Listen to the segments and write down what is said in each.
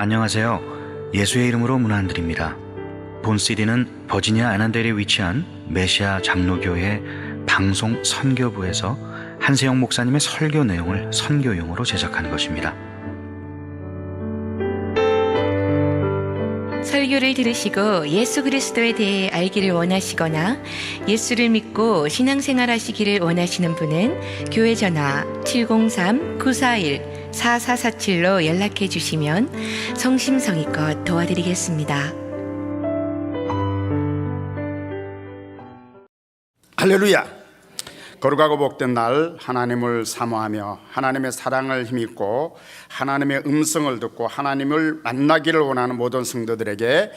안녕하세요. 예수의 이름으로 문화 안 드립니다. 본 CD는 버지니아 애난델에 위치한 메시아 장로교회 방송 선교부에서 한세영 목사님의 설교 내용을 선교용으로 제작한 것입니다. 설교를 들으시고 예수 그리스도에 대해 알기를 원하시거나 예수를 믿고 신앙생활 하시기를 원하시는 분은 교회 전화 703-941-4447로 연락해 주시면 성심성의껏 도와드리겠습니다. 할렐루야! 거룩하고 복된 날 하나님을 사모하며 하나님의 사랑을 힘입고 하나님의 음성을 듣고 하나님을 만나기를 원하는 모든 성도들에게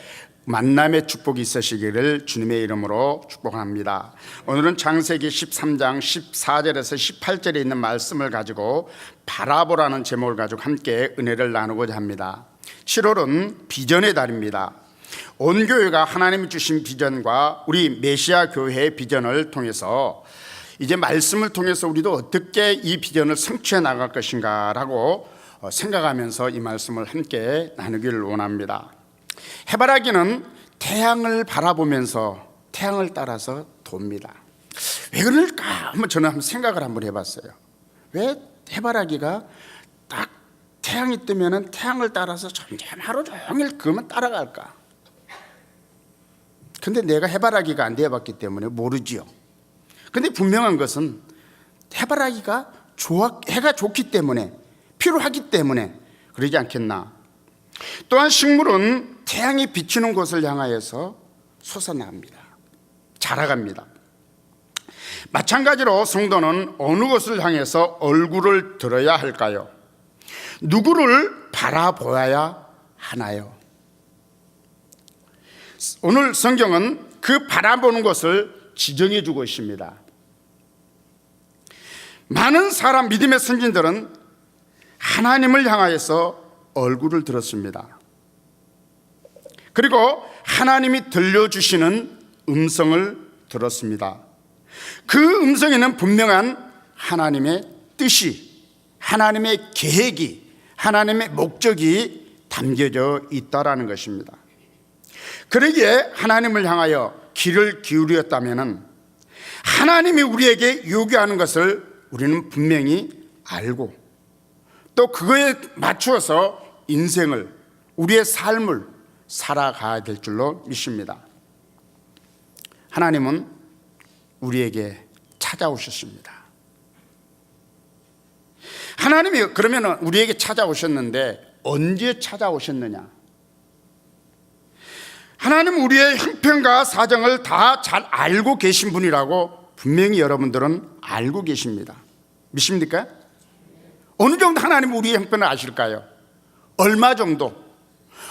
만남의 축복이 있으시기를 주님의 이름으로 축복합니다. 오늘은 창세기 13장 14절에서 18절에 있는 말씀을 가지고 바라보라는 제목을 가지고 함께 은혜를 나누고자 합니다. 7월은 비전의 달입니다. 온 교회가 하나님이 주신 비전과 우리 메시아 교회의 비전을 통해서 이제 말씀을 통해서 우리도 어떻게 이 비전을 성취해 나갈 것인가 라고 생각하면서 이 말씀을 함께 나누기를 원합니다. 해바라기는 태양을 바라보면서 태양을 따라서 돕니다. 왜 그럴까? 저는 생각을 한번 해봤어요. 왜 해바라기가 딱 태양이 뜨면 태양을 따라서 점점 하루 종일 그것만 따라갈까? 근데 내가 해바라기가 안 되어봤기 때문에 모르지요. 근데 분명한 것은 해바라기가 해가 좋기 때문에, 필요하기 때문에 그러지 않겠나. 또한 식물은 태양이 비치는 곳을 향하여서 솟아납니다. 자라갑니다. 마찬가지로 성도는 어느 곳을 향해서 얼굴을 들어야 할까요? 누구를 바라보아야 하나요? 오늘 성경은 그 바라보는 것을 지정해 주고 있습니다. 많은 사람, 믿음의 선진들은 하나님을 향하여서 얼굴을 들었습니다. 그리고 하나님이 들려주시는 음성을 들었습니다. 그 음성에는 분명한 하나님의 뜻이, 하나님의 계획이, 하나님의 목적이 담겨져 있다라는 것입니다. 그러기에 하나님을 향하여 귀를 기울였다면 하나님이 우리에게 요구하는 것을 우리는 분명히 알고 또 그거에 맞추어서 인생을, 우리의 삶을 살아가야 될 줄로 믿습니다. 하나님은 우리에게 찾아오셨습니다. 하나님이 그러면 우리에게 찾아오셨는데 언제 찾아오셨느냐? 하나님은 우리의 형편과 사정을 다 잘 알고 계신 분이라고 분명히 여러분들은 알고 계십니다. 믿습니까? 어느 정도 하나님은 우리의 형편을 아실까요? 얼마 정도?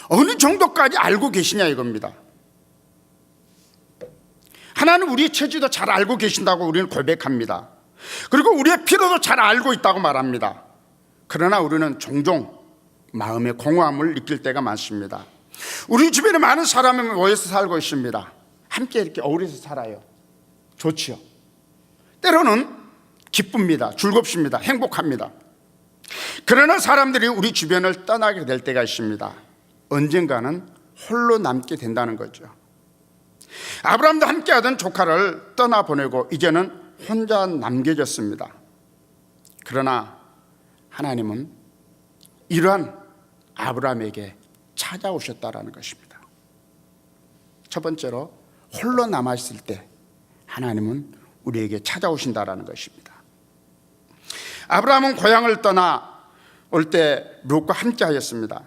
어느 정도까지 알고 계시냐 이겁니다. 하나님 우리의 처지도 잘 알고 계신다고 우리는 고백합니다. 그리고 우리의 필요도 잘 알고 있다고 말합니다. 그러나 우리는 종종 마음의 공허함을 느낄 때가 많습니다. 우리 주변에 많은 사람이 모여서 살고 있습니다. 함께 이렇게 어울려서 살아요. 좋지요. 때로는 기쁩니다. 즐겁습니다. 행복합니다. 그러나 사람들이 우리 주변을 떠나게 될 때가 있습니다. 언젠가는 홀로 남게 된다는 거죠. 아브라함도 함께하던 조카를 떠나보내고 이제는 혼자 남겨졌습니다. 그러나 하나님은 이러한 아브라함에게 찾아오셨다라는 것입니다. 첫 번째로 홀로 남았을 때 하나님은 우리에게 찾아오신다라는 것입니다. 아브라함은 고향을 떠나 올 때 롯과 함께 하였습니다.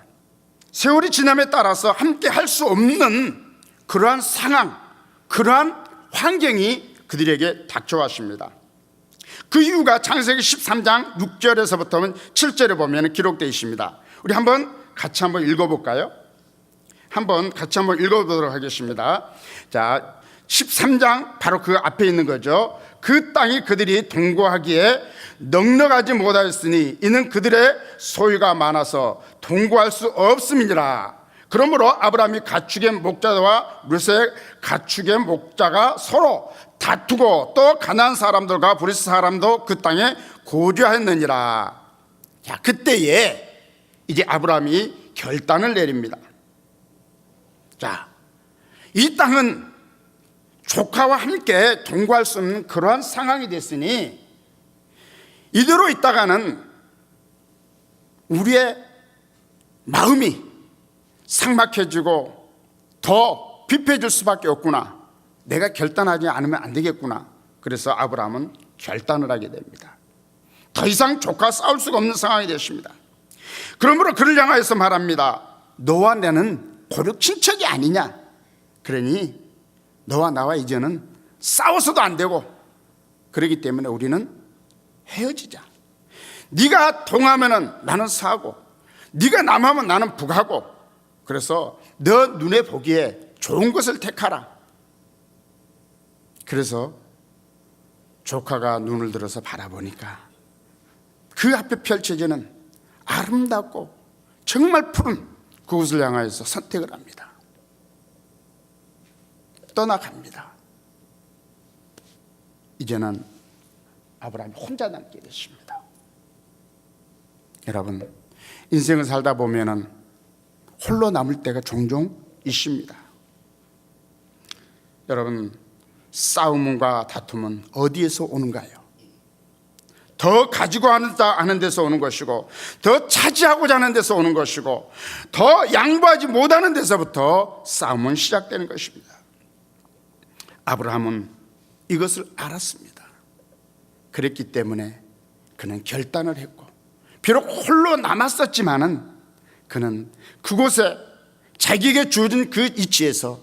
세월이 지남에 따라서 함께 할 수 없는 그러한 상황, 그러한 환경이 그들에게 닥쳐왔습니다. 그 이유가 창세기 13장 6절에서부터 7절에 보면 기록되어 있습니다. 우리 같이 한번 읽어볼까요? 같이 한번 읽어보도록 하겠습니다. 자, 13장 바로 그 앞에 있는 거죠. 그 땅이 그들이 동거하기에 넉넉하지 못하였으니 이는 그들의 소유가 많아서 동거할 수 없음이니라. 그러므로 아브라함이 가축의 목자와 룻의 가축의 목자가 서로 다투고 또 가나안 사람들과 브리스 사람도 그 땅에 거주하였느니라. 자, 그때에 이제 아브라함이 결단을 내립니다. 자, 이 땅은 조카와 함께 동거할 수 없는 그러한 상황이 됐으니 이대로 있다가는 우리의 마음이 삭막해지고 더 비폐해질 수밖에 없구나. 내가 결단하지 않으면 안 되겠구나. 그래서 아브라함은 결단을 하게 됩니다. 더 이상 조카 싸울 수가 없는 상황이 됐습니다. 그러므로 그를 향하여서 말합니다. 너와 나는 고륙 친척이 아니냐. 그러니 너와 나와 이제는 싸워서도 안 되고, 그렇기 때문에 우리는 헤어지자. 네가 동하면은 나는 서하고, 네가 남하면 나는 북하고, 그래서 너 눈에 보기에 좋은 것을 택하라. 그래서 조카가 눈을 들어서 바라보니까 그 앞에 펼쳐지는 아름답고 정말 푸른 그곳을 향하여서 선택을 합니다. 떠나갑니다. 이제는 아브라함이 혼자 남게 됐습니다. 여러분, 인생을 살다 보면은 홀로 남을 때가 종종 있습니다. 여러분, 싸움과 다툼은 어디에서 오는가요? 더 가지고 하는 데서 오는 것이고, 더 차지하고자 하는 데서 오는 것이고, 더 양보하지 못하는 데서부터 싸움은 시작되는 것입니다. 아브라함은 이것을 알았습니다. 그랬기 때문에 그는 결단을 했고, 비록 홀로 남았었지만은 그는 그곳에 자기에게 주어진 그 위치에서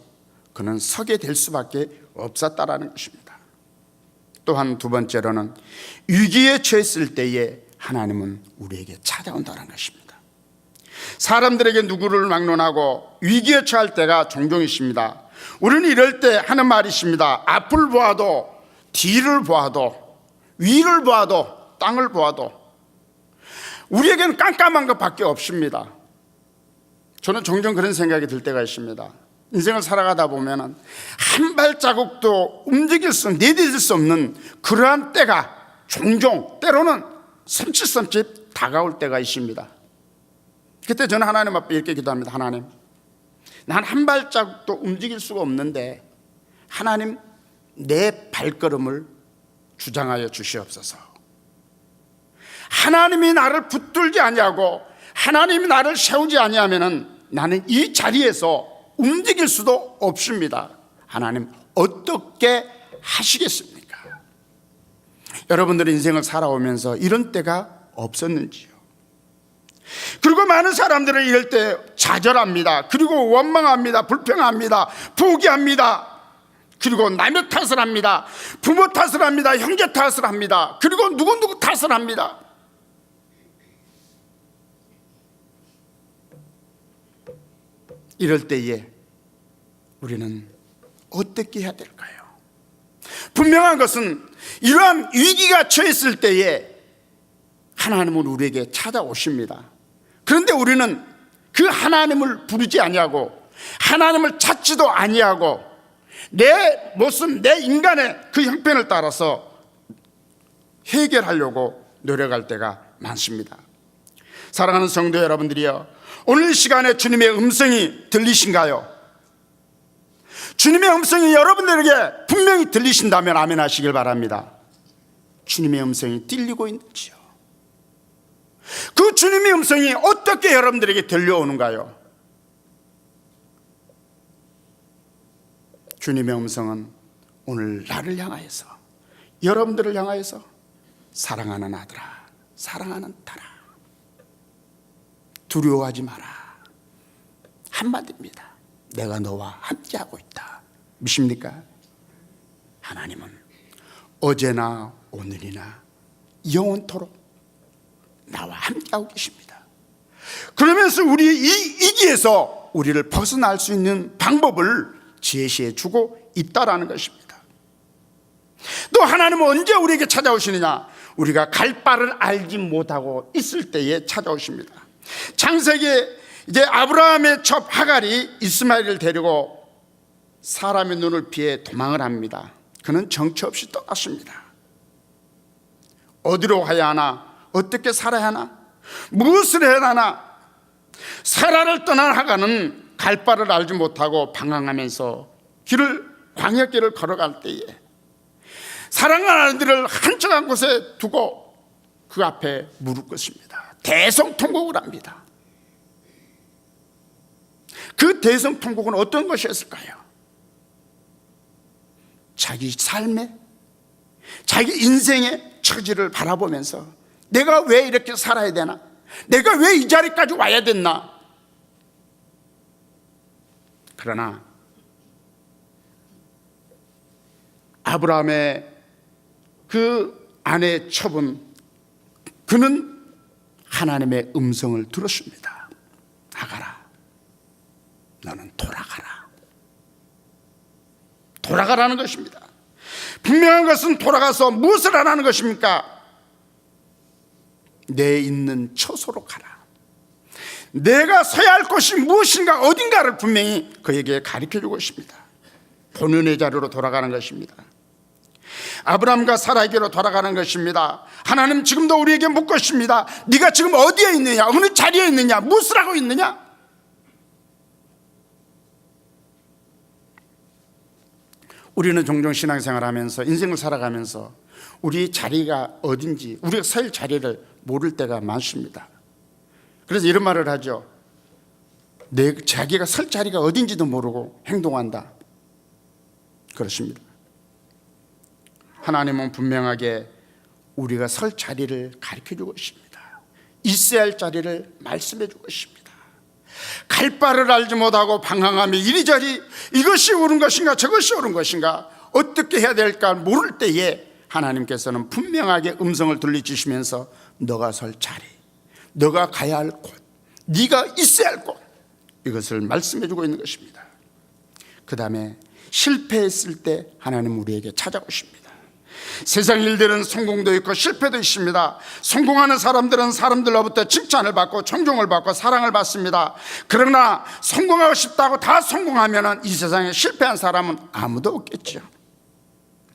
그는 서게 될 수밖에 없었다라는 것입니다. 또한 두 번째로는 위기에 처했을 때에 하나님은 우리에게 찾아온다는 것입니다. 사람들에게 누구를 막론하고 위기에 처할 때가 종종 있습니다. 우리는 이럴 때 하는 말이 있습니다. 앞을 보아도, 뒤를 보아도, 위를 보아도, 땅을 보아도 우리에게는 깜깜한 것밖에 없습니다. 저는 종종 그런 생각이 들 때가 있습니다. 인생을 살아가다 보면 한 발자국도 내디딜 수 없는 그러한 때가 종종 때로는 섬찟섬찟 다가올 때가 있습니다. 그때 저는 하나님 앞에 이렇게 기도합니다. 하나님, 난 한 발자국도 움직일 수가 없는데 하나님, 내 발걸음을 주장하여 주시옵소서. 하나님이 나를 붙들지 아니하고 하나님이 나를 세우지 아니하면은 나는 이 자리에서 움직일 수도 없습니다. 하나님, 어떻게 하시겠습니까? 여러분들의 인생을 살아오면서 이런 때가 없었는지요? 그리고 많은 사람들은 이럴 때 좌절합니다. 그리고 원망합니다. 불평합니다. 포기합니다. 그리고 남의 탓을 합니다. 부모 탓을 합니다. 형제 탓을 합니다. 그리고 누구 탓을 합니다. 이럴 때에 우리는 어떻게 해야 될까요? 분명한 것은 이러한 위기가 처했을 때에 하나님은 우리에게 찾아오십니다. 그런데 우리는 그 하나님을 부르지 아니하고 하나님을 찾지도 아니하고 내 모습, 내 인간의 그 형편을 따라서 해결하려고 노력할 때가 많습니다. 사랑하는 성도 여러분들이여, 오늘 이 시간에 주님의 음성이 들리신가요? 주님의 음성이 여러분들에게 분명히 들리신다면 아멘 하시길 바랍니다. 주님의 음성이 들리고 있는지요? 그 주님의 음성이 어떻게 여러분들에게 들려오는가요? 주님의 음성은 오늘 나를 향하여서, 여러분들을 향하여서 사랑하는 아들아, 사랑하는 딸아, 두려워하지 마라. 한마디입니다. 내가 너와 함께하고 있다. 믿습니까? 하나님은 어제나 오늘이나 영원토록 나와 함께하고 계십니다. 그러면서 우리 이 위기에서 우리를 벗어날 수 있는 방법을 제시해 주고 있다라는 것입니다. 또 하나님은 언제 우리에게 찾아오시느냐? 우리가 갈 바를 알지 못하고 있을 때에 찾아오십니다. 창세기에 이제 아브라함의 첩 하갈이 이스마엘을 데리고 사람의 눈을 피해 도망을 합니다. 그는 정처 없이 떠났습니다. 어디로 가야 하나? 어떻게 살아야 하나? 무엇을 해야 하나? 사라를 떠난 하가는 갈 바를 알지 못하고 방황하면서 광야길을 걸어갈 때에 사랑하는 아들을 한적한 곳에 두고 그 앞에 물을 것입니다. 대성통곡을 합니다. 그 대성통곡은 어떤 것이었을까요? 자기 삶에, 자기 인생의 처지를 바라보면서 내가 왜 이렇게 살아야 되나? 내가 왜 이 자리까지 와야 됐나? 그러나 아브라함의 그 아내의 첩은 그는 하나님의 음성을 들었습니다. 하가라, 너는 돌아가라. 돌아가라는 것입니다. 분명한 것은 돌아가서 무엇을 하라는 것입니까? 내 있는 처소로 가라. 내가 서야 할 곳이 무엇인가 어딘가를 분명히 그에게 가르쳐주고 있습니다. 본연의 자리로 돌아가는 것입니다. 아브라함과 사라에게로 돌아가는 것입니다. 하나님 지금도 우리에게 묻고 있습니다. 네가 지금 어디에 있느냐? 어느 자리에 있느냐? 무엇을 하고 있느냐? 우리는 종종 신앙생활하면서 인생을 살아가면서 우리 자리가 어딘지, 우리가 설 자리를 모를 때가 많습니다. 그래서 이런 말을 하죠. 자기가 설 자리가 어딘지도 모르고 행동한다. 그렇습니다. 하나님은 분명하게 우리가 설 자리를 가르쳐주고 있습니다. 있어야 할 자리를 말씀해주고 있습니다. 갈 바를 알지 못하고 방황하며 이리저리 이것이 옳은 것인가 저것이 옳은 것인가 어떻게 해야 될까 모를 때에 하나님께서는 분명하게 음성을 들려주시면서 너가 설 자리, 너가 가야 할 곳, 네가 있어야 할 곳, 이것을 말씀해주고 있는 것입니다. 그 다음에 실패했을 때 하나님 우리에게 찾아오십니다. 세상 일들은 성공도 있고 실패도 있습니다. 성공하는 사람들은 사람들로부터 칭찬을 받고 존중을 받고 사랑을 받습니다. 그러나 성공하고 싶다고 다 성공하면 이 세상에 실패한 사람은 아무도 없겠죠.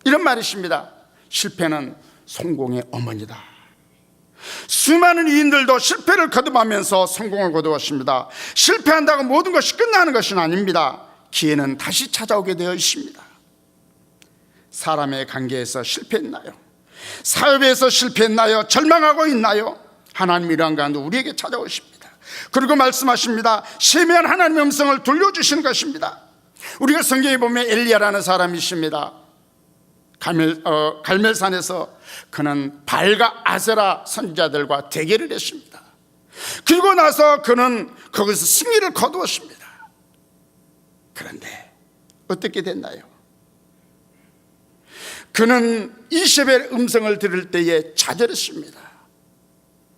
이런 말이십니다. 실패는 성공의 어머니다. 수많은 이인들도 실패를 거듭하면서 성공을 거두었습니다. 실패한다고 모든 것이 끝나는 것은 아닙니다. 기회는 다시 찾아오게 되어 있습니다. 사람의 관계에서 실패했나요? 사업에서 실패했나요? 절망하고 있나요? 하나님 이러한 가운데 우리에게 찾아오십니다. 그리고 말씀하십니다. 세미한 하나님의 음성을 들려주시는 것입니다. 우리가 성경에 보면 엘리야라는 사람이 있습니다. 갈멜산에서 그는 발과 아세라 선지자들과 대결을 했습니다. 그리고 나서 그는 거기서 승리를 거두었습니다. 그런데 어떻게 됐나요? 그는 이세벨의 음성을 들을 때에 좌절했습니다.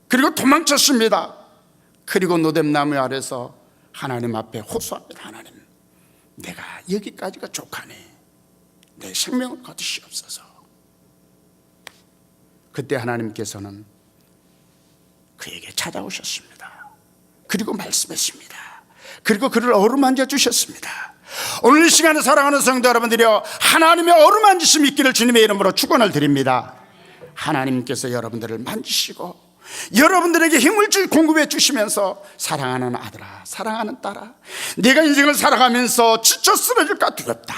그리고 도망쳤습니다. 그리고 노뎀나무 아래서 하나님 앞에 호소합니다. 하나님, 내가 여기까지가 족하네. 내 생명을 거두시옵소서. 그때 하나님께서는 그에게 찾아오셨습니다. 그리고 말씀했습니다. 그리고 그를 어루만져 주셨습니다. 오늘 이 시간에 사랑하는 성도 여러분들이여, 하나님의 어루만지심 있기를 주님의 이름으로 축원을 드립니다. 하나님께서 여러분들을 만지시고 여러분들에게 힘을 공급해 주시면서 사랑하는 아들아, 사랑하는 딸아, 네가 인생을 살아가면서 지쳐 쓰러질까 두렵다.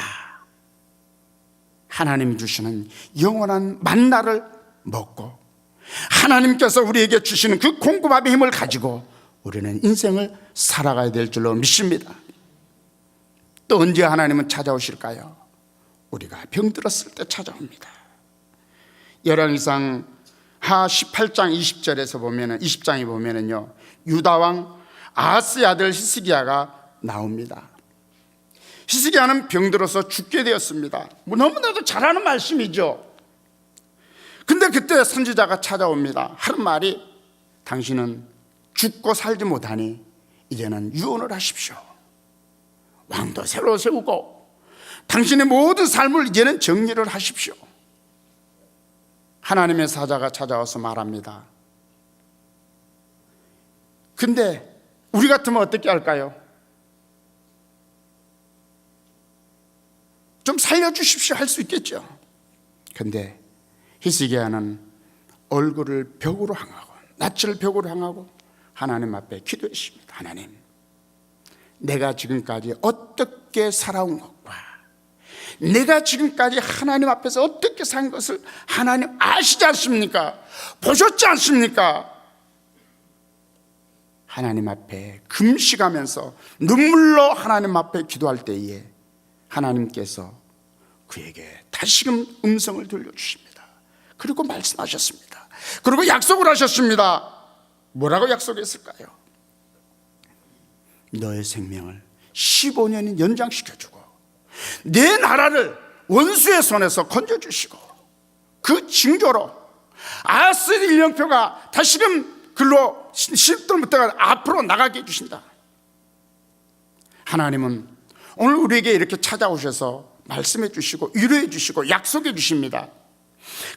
하나님 주시는 영원한 만나를 먹고 하나님께서 우리에게 주시는 그 공급함의 힘을 가지고 우리는 인생을 살아가야 될 줄로 믿습니다. 또 언제 하나님은 찾아오실까요? 우리가 병들었을 때 찾아옵니다. 열왕기상 하 18장 20장에 보면은요, 유다왕 아하스의 아들 히스기야가 나옵니다. 히스기야는 병들어서 죽게 되었습니다. 너무나도 잘하는 말씀이죠. 근데 그때 선지자가 찾아옵니다. 하는 말이, 당신은 죽고 살지 못하니 이제는 유언을 하십시오. 왕도 새로 세우고 당신의 모든 삶을 이제는 정리를 하십시오. 하나님의 사자가 찾아와서 말합니다. 근데 우리 같으면 어떻게 할까요? 좀 살려주십시오 할 수 있겠죠. 근데 히스기야는 얼굴을 벽으로 향하고 낯을 벽으로 향하고 하나님 앞에 기도했습니다. 하나님, 내가 지금까지 어떻게 살아온 것과 내가 지금까지 하나님 앞에서 어떻게 산 것을 하나님 아시지 않습니까? 보셨지 않습니까? 하나님 앞에 금식하면서 눈물로 하나님 앞에 기도할 때에 하나님께서 그에게 다시금 음성을 들려주십니다. 그리고 말씀하셨습니다. 그리고 약속을 하셨습니다. 뭐라고 약속했을까요? 너의 생명을 15년이 연장시켜주고 내 나라를 원수의 손에서 건져주시고 그 징조로 아하스 1년표가 다시금 글로 시부터 앞으로 나가게 해주신다. 하나님은 오늘 우리에게 이렇게 찾아오셔서 말씀해 주시고 위로해 주시고 약속해 주십니다.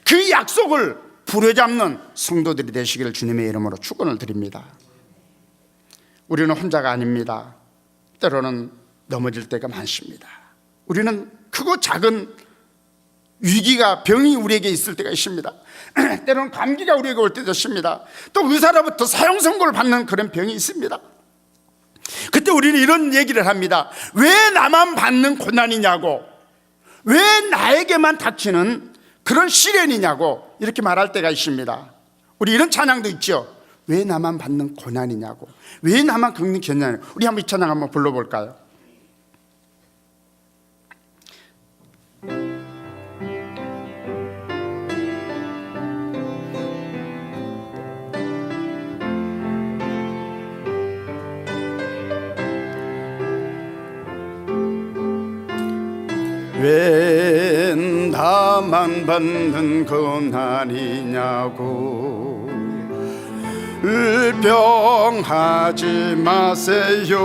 그 약속을 부여잡는 성도들이 되시기를 주님의 이름으로 축원을 드립니다. 우리는 혼자가 아닙니다. 때로는 넘어질 때가 많습니다. 우리는 크고 작은 위기가, 병이 우리에게 있을 때가 있습니다. 때로는 감기가 우리에게 올 때도 있습니다. 또 의사로부터 사형 선고를 받는 그런 병이 있습니다. 그때 우리는 이런 얘기를 합니다. 왜 나만 받는 고난이냐고, 왜 나에게만 닥치는 그런 시련이냐고 이렇게 말할 때가 있습니다. 우리 이런 찬양도 있죠. 왜 나만 받는 고난이냐고, 왜 나만 겪는 고난이냐고. 우리 한번 이 찬양 한번 불러볼까요? 왜 나만 받는 고난이냐고 불평하지 마세요.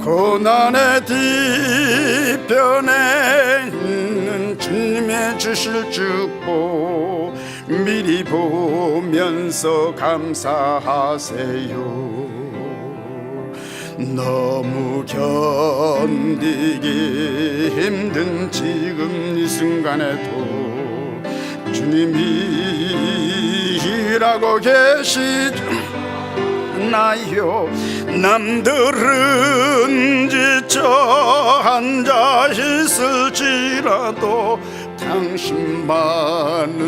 고난의 뒤편에 있는 주님의 주실 축복 미리 보면서 감사하세요. 너무 견디기 힘든 지금 이 순간에도 주님이 일하고 계시나요? 남들은 지쳐 앉아 있을지라도 당신만은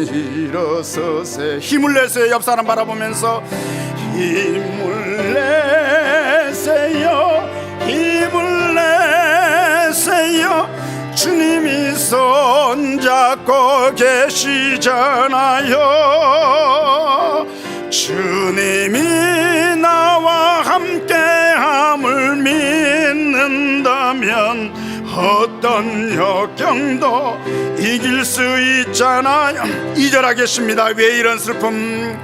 일어서세. 힘을 내세요. 옆 사람 바라보면서 힘을 내세요. 힘을 내세요. 주님이 손잡고 계시잖아요. 주님이 나와 함께함을 믿는다면 어떤 역경도 이길 수 있잖아요. 2절 하겠습니다. 왜 이런 슬픔,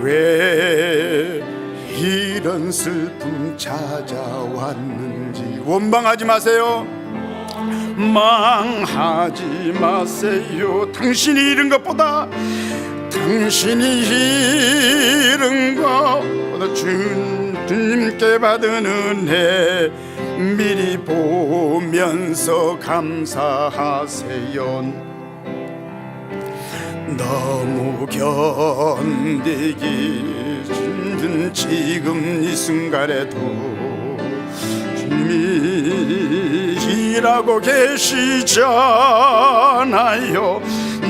왜 이런 슬픔 찾아왔는지. 원망하지 마세요. 망하지 마세요. 당신이 잃은 것보다, 당신이 잃은 것보다 주님께 받은 은혜 미리 보면서 감사하세요. 너무 견디기 힘든 지금 이 순간에도 주님이 일하고 계시잖아요.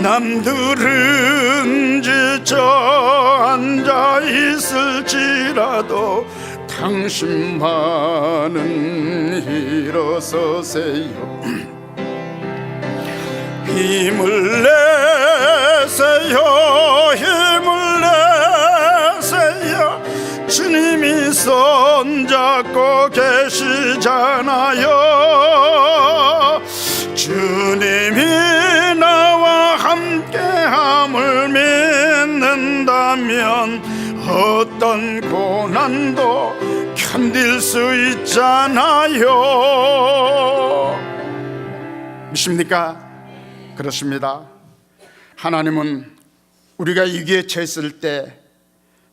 남들은 지쳐 앉아 있을지라도 당신만은 일어서세요. 힘을 내세요. 힘을 내세요. 주님이 손잡고 계시잖아요. 주님이 나와 함께함을 믿는다면 어떤 고난도 견딜 수 있잖아요. 믿습니까? 그렇습니다. 하나님은 우리가 위기에 처했을 때,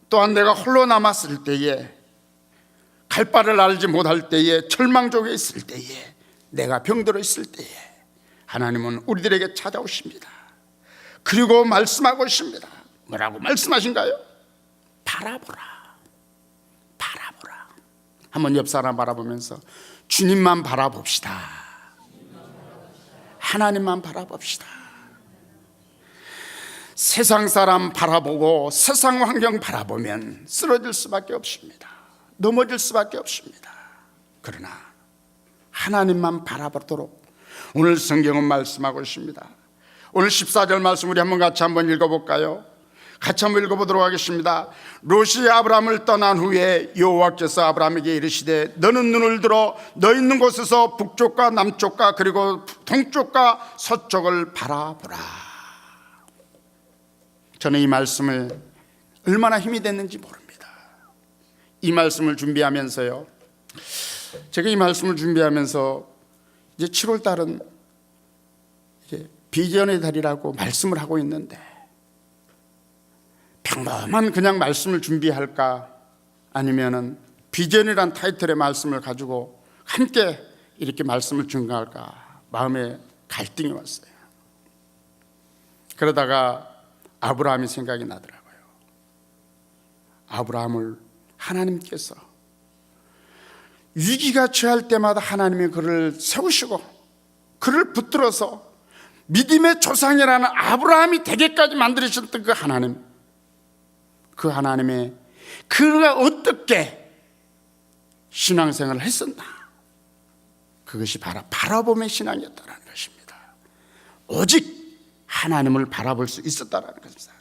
또한 내가 홀로 남았을 때에, 갈 바를 알지 못할 때에, 절망 속에 있을 때에, 내가 병들어 있을 때에 하나님은 우리들에게 찾아오십니다. 그리고 말씀하고 있습니다. 뭐라고 말씀하신가요? 바라보라. 바라보라. 한번 옆 사람 바라보면서 주님만 바라봅시다. 하나님만 바라봅시다. 세상 사람 바라보고 세상 환경 바라보면 쓰러질 수밖에 없습니다. 넘어질 수밖에 없습니다. 그러나 하나님만 바라보도록 오늘 성경은 말씀하고 있습니다. 오늘 14절 말씀 우리 같이 한번 읽어볼까요? 같이 한번 읽어보도록 하겠습니다. 롯이 아브라함을 떠난 후에 여호와께서 아브라함에게 이르시되 너는 눈을 들어 너 있는 곳에서 북쪽과 남쪽과 그리고 동쪽과 서쪽을 바라보라. 저는 이 말씀을 얼마나 힘이 됐는지 모릅니다. 이 말씀을 준비하면서요, 제가 이 말씀을 준비하면서 이제 7월 달은 이제 비전의 달이라고 말씀을 하고 있는데 평범한 그냥 말씀을 준비할까, 아니면은 비전이란 타이틀의 말씀을 가지고 함께 이렇게 말씀을 증거할까 마음에 갈등이 왔어요. 그러다가 아브라함이 생각이 나더라고요. 아브라함을 하나님께서 위기가 처할 때마다 하나님이 그를 세우시고 그를 붙들어서 믿음의 조상이라는 아브라함이 되게까지 만들으셨던 그 하나님, 그 하나님의 그가 어떻게 신앙생활을 했었나, 그것이 바로 바라봄의 신앙이었다는 것입니다. 오직 하나님을 바라볼 수 있었다는 것입니다.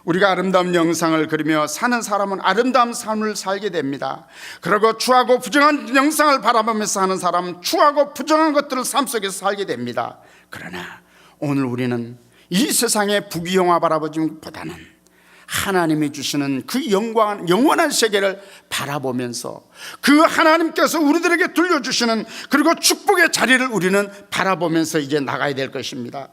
우리가 아름다운 영상을 그리며 사는 사람은 아름다운 삶을 살게 됩니다. 그리고 추하고 부정한 영상을 바라보면서 사는 사람은 추하고 부정한 것들을 삶 속에서 살게 됩니다. 그러나 오늘 우리는 이 세상의 부귀영화 바라보지보다는 하나님이 주시는 그 영원한 세계를 바라보면서 그 하나님께서 우리들에게 들려주시는 그리고 축복의 자리를 우리는 바라보면서 이제 나가야 될 것입니다.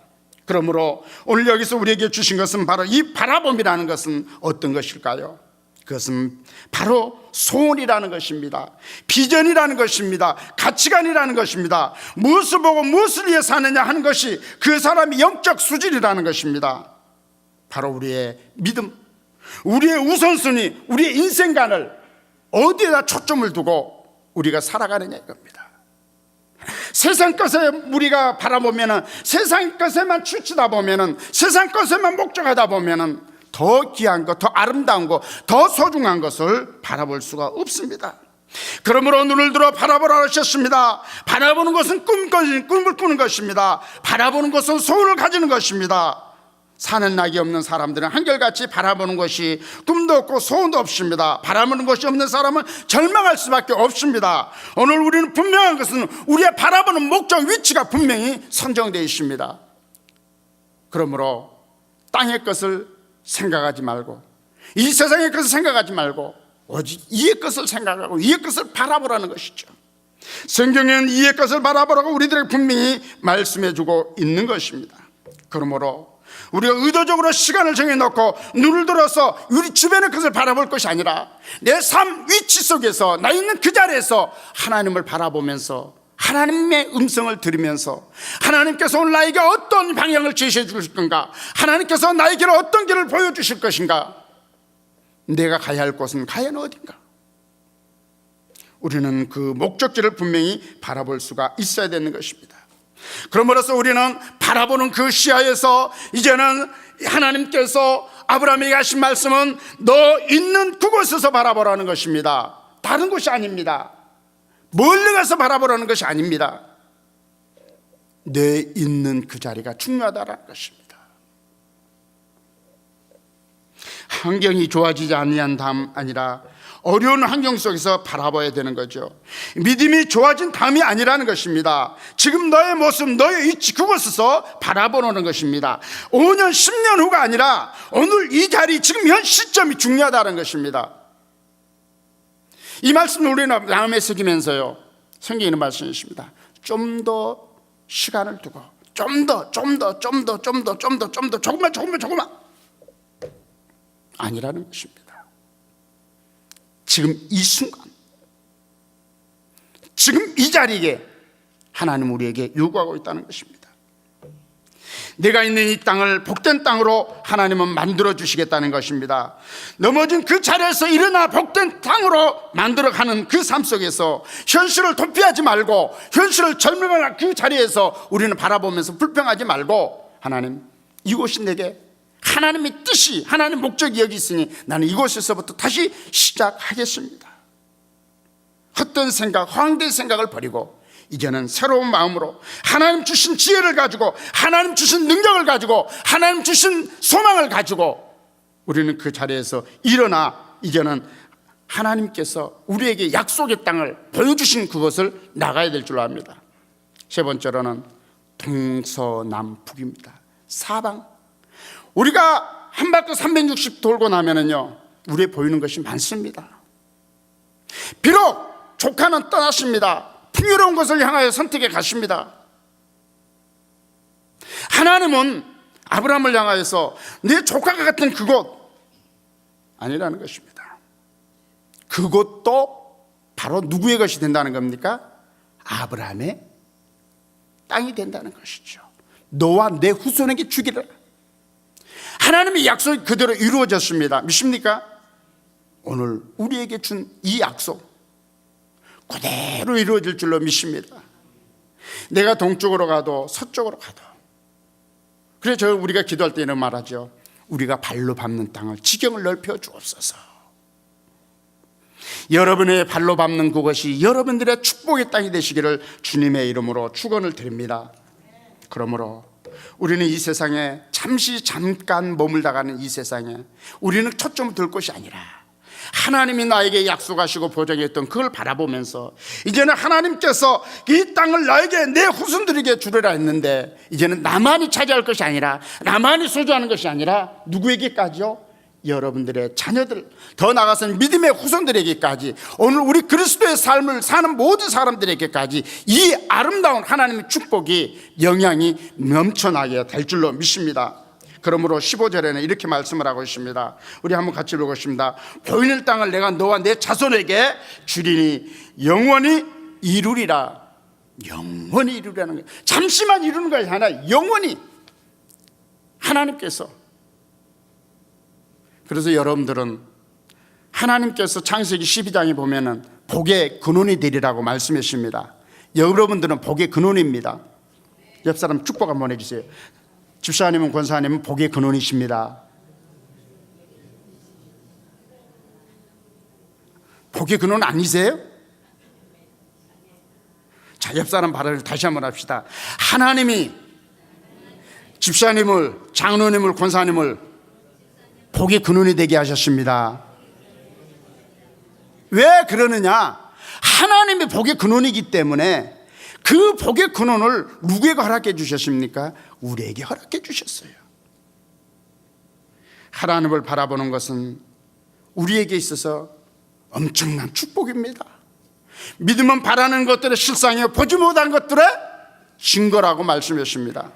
그러므로 오늘 여기서 우리에게 주신 것은 바로 이 바라봄이라는 것은 어떤 것일까요? 그것은 바로 소원이라는 것입니다. 비전이라는 것입니다. 가치관이라는 것입니다. 무엇을 보고 무엇을 위해 사느냐 하는 것이 그 사람의 영적 수준이라는 것입니다. 바로 우리의 믿음, 우리의 우선순위, 우리의 인생관을 어디에다 초점을 두고 우리가 살아가느냐 이겁니다. 세상 것에 우리가 바라보면은, 세상 것에만 치우치다 보면은, 세상 것에만 목적하다 보면은 더 귀한 것, 더 아름다운 것, 더 소중한 것을 바라볼 수가 없습니다. 그러므로 눈을 들어 바라보라 하셨습니다. 바라보는 것은 꿈을 꾸는 것입니다. 바라보는 것은 소원을 가지는 것입니다. 사는 낙이 없는 사람들은 한결같이 바라보는 것이 꿈도 없고 소원도 없습니다. 바라보는 것이 없는 사람은 절망할 수밖에 없습니다. 오늘 우리는 분명한 것은 우리의 바라보는 목적, 위치가 분명히 선정되어 있습니다. 그러므로 땅의 것을 생각하지 말고, 이 세상의 것을 생각하지 말고 오직 이의 것을 생각하고 이의 것을 바라보라는 것이죠. 성경에는 이의 것을 바라보라고 우리들에게 분명히 말씀해주고 있는 것입니다. 그러므로 우리가 의도적으로 시간을 정해놓고 눈을 들어서 우리 주변의 것을 바라볼 것이 아니라 내 삶 위치 속에서 나 있는 그 자리에서 하나님을 바라보면서 하나님의 음성을 들으면서 하나님께서 오늘 나에게 어떤 방향을 제시해 주실 건가, 하나님께서 나에게 어떤 길을 보여주실 것인가, 내가 가야 할 곳은 과연 어딘가, 우리는 그 목적지를 분명히 바라볼 수가 있어야 되는 것입니다. 그러므로서 우리는 바라보는 그 시야에서 이제는 하나님께서 아브라함에게 하신 말씀은 너 있는 그곳에서 바라보라는 것입니다. 다른 곳이 아닙니다. 멀리 가서 바라보라는 것이 아닙니다. 내 있는 그 자리가 중요하다는 것입니다. 환경이 좋아지지 아니한 다음 아니라 어려운 환경 속에서 바라봐야 되는 거죠. 믿음이 좋아진 다음이 아니라는 것입니다. 지금 너의 모습, 너의 위치 그곳에서 바라보는 것입니다. 5년, 10년 후가 아니라 오늘 이 자리, 지금 현 시점이 중요하다는 것입니다. 이 말씀을 우리는 마음에 새기면서요, 성경에 있는 말씀이십니다. 좀 더 시간을 두고 조금만 아니라는 것입니다. 지금 이 순간, 지금 이 자리에 하나님 우리에게 요구하고 있다는 것입니다. 내가 있는 이 땅을 복된 땅으로 하나님은 만들어 주시겠다는 것입니다. 넘어진 그 자리에서 일어나 복된 땅으로 만들어가는 그 삶 속에서 현실을 도피하지 말고, 현실을 절망하는 그 자리에서 우리는 바라보면서 불평하지 말고, 하나님, 이곳이 내게 하나님의 뜻이, 하나님의 목적이 여기 있으니 나는 이곳에서부터 다시 시작하겠습니다. 헛된 생각, 허황된 생각을 버리고 이제는 새로운 마음으로 하나님 주신 지혜를 가지고, 하나님 주신 능력을 가지고, 하나님 주신 소망을 가지고 우리는 그 자리에서 일어나 이제는 하나님께서 우리에게 약속의 땅을 보여주신 그것을 나가야 될 줄 압니다. 세 번째로는 동서남북입니다. 사방. 우리가 한 바퀴 360 돌고 나면은요, 우리에 보이는 것이 많습니다. 비록 조카는 떠났습니다. 풍요로운 것을 향하여 선택해 가십니다. 하나님은 아브라함을 향하여서 내 조카가 같은 그곳 아니라는 것입니다. 그곳도 바로 누구의 것이 된다는 겁니까? 아브라함의 땅이 된다는 것이죠. 너와 내 후손에게 주기를. 하나님의 약속이 그대로 이루어졌습니다. 믿습니까? 오늘 우리에게 준 이 약속 그대로 이루어질 줄로 믿습니다. 내가 동쪽으로 가도 서쪽으로 가도. 그래서 우리가 기도할 때는 말하죠. 우리가 발로 밟는 땅을 지경을 넓혀 주옵소서. 여러분의 발로 밟는 그것이 여러분들의 축복의 땅이 되시기를 주님의 이름으로 축원을 드립니다. 그러므로 우리는 이 세상에 잠깐 머물다가는 이 세상에 우리는 초점을 둘 것이 아니라 하나님이 나에게 약속하시고 보장했던 그걸 바라보면서 이제는 하나님께서 이 땅을 나에게, 내 후손들에게 주리라 했는데 이제는 나만이 차지할 것이 아니라, 나만이 소유하는 것이 아니라 누구에게까지요? 여러분들의 자녀들, 더 나아가서는 믿음의 후손들에게까지, 오늘 우리 그리스도의 삶을 사는 모든 사람들에게까지 이 아름다운 하나님의 축복이 영향이 넘쳐나게 될 줄로 믿습니다. 그러므로 15절에는 이렇게 말씀을 하고 있습니다. 우리 한번 같이 읽겠습니다. 보이는 땅을 내가 너와 내 자손에게 주리니 영원히 이루리라. 영원히 이루라는 거예요. 잠시만 이루는 것이 아니라 영원히 하나님께서. 그래서 여러분들은 하나님께서 창세기 12장에 보면은 복의 근원이 되리라고 말씀하십니다. 여러분들은 복의 근원입니다. 옆 사람 축복 한번 해주세요. 집사님은 권사님은 복의 근원이십니다. 복의 근원 아니세요? 자, 옆 사람 발언을 다시 한번 합시다. 하나님이 집사님을, 장로님을, 권사님을 복의 근원이 되게 하셨습니다. 왜 그러느냐? 하나님이 복의 근원이기 때문에 그 복의 근원을 누구에게 허락해 주셨습니까? 우리에게 허락해 주셨어요. 하나님을 바라보는 것은 우리에게 있어서 엄청난 축복입니다. 믿음은 바라는 것들의 실상이요 보지 못한 것들의 증거라고 말씀하십니다.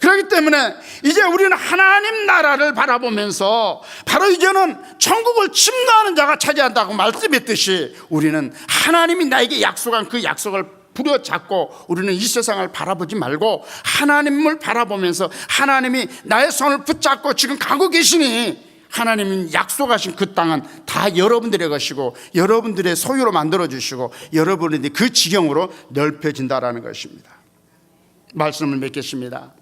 그렇기 때문에 이제 우리는 하나님 나라를 바라보면서 바로 이제는 천국을 침노하는 자가 차지한다고 말씀했듯이 우리는 하나님이 나에게 약속한 그 약속을 부여잡고 우리는 이 세상을 바라보지 말고 하나님을 바라보면서 하나님이 나의 손을 붙잡고 지금 가고 계시니 하나님이 약속하신 그 땅은 다 여러분들의 것이고 여러분들의 소유로 만들어주시고 여러분들이 그 지경으로 넓혀진다라는 것입니다. 말씀을 맺겠습니다.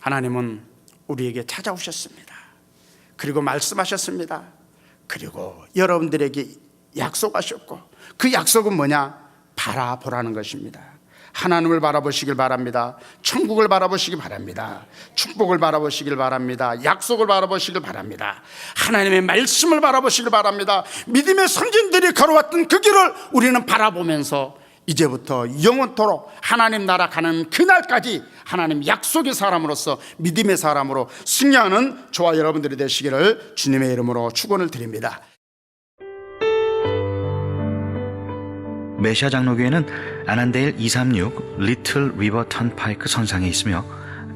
하나님은 우리에게 찾아오셨습니다. 그리고 말씀하셨습니다. 그리고 여러분들에게 약속하셨고 그 약속은 뭐냐? 바라보라는 것입니다. 하나님을 바라보시길 바랍니다. 천국을 바라보시길 바랍니다. 축복을 바라보시길 바랍니다. 약속을 바라보시길 바랍니다. 하나님의 말씀을 바라보시길 바랍니다. 믿음의 선진들이 걸어왔던 그 길을 우리는 바라보면서 이제부터 영원토록 하나님 나라 가는 그날까지 하나님 약속의 사람으로서 믿음의 사람으로 승리하는 저와 여러분들이 되시기를 주님의 이름으로 축원을 드립니다. 메시아 장로교회는 아난데일 236 리틀 리버 턴파이크 선상에 있으며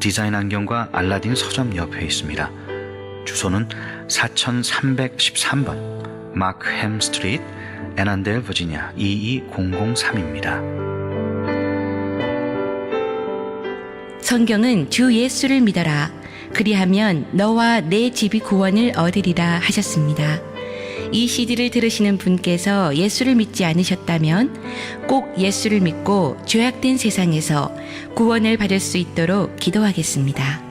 디자인 안경과 알라딘 서점 옆에 있습니다. 주소는 4313번 마크햄 스트리트, 애난데일 버지니아 22003입니다. 성경은 주 예수를 믿어라. 그리하면 너와 내 집이 구원을 얻으리라 하셨습니다. 이 CD를 들으시는 분께서 예수를 믿지 않으셨다면 꼭 예수를 믿고 죄악된 세상에서 구원을 받을 수 있도록 기도하겠습니다.